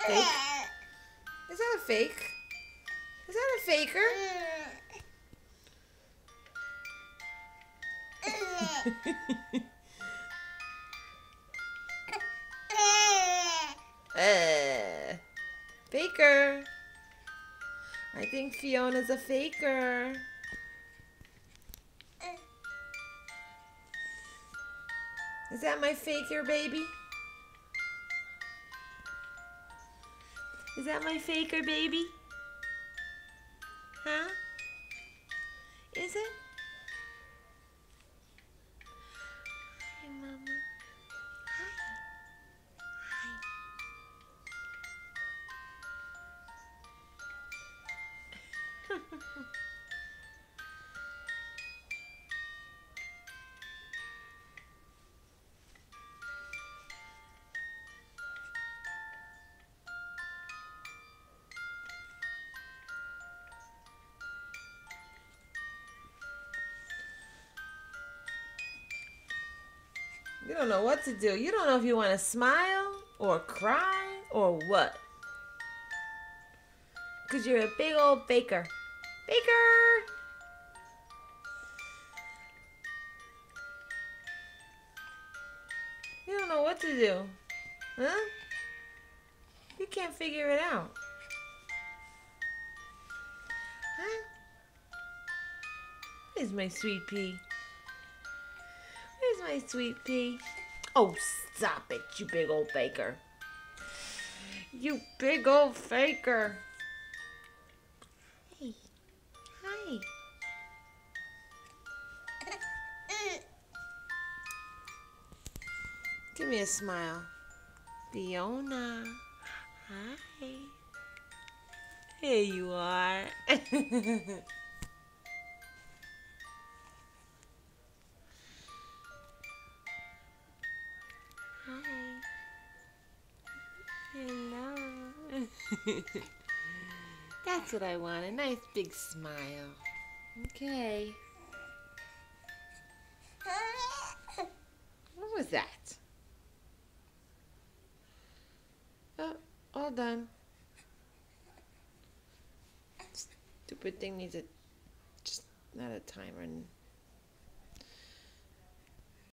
Fake? Is that a fake? Is that a faker? Faker. I think Fiona's a faker. Is that my faker, baby? Is that my faker, baby? Huh? Is it? Hi, Mama. Hi. Hi. You don't know what to do. You don't know if you want to smile or cry or what. Because you're a big old faker. Faker! You don't know what to do. Huh? You can't figure it out. Huh? Where's my sweet pea? Where's my sweet pea? Oh, stop it, you big old faker. You big old faker. Hey. Hi. Give me a smile. Fiona. Hi. Here you are. Hi. Hello. That's what I want, a nice big smile. Okay. What was that? Oh, all done. Stupid thing needs a, just not a timer.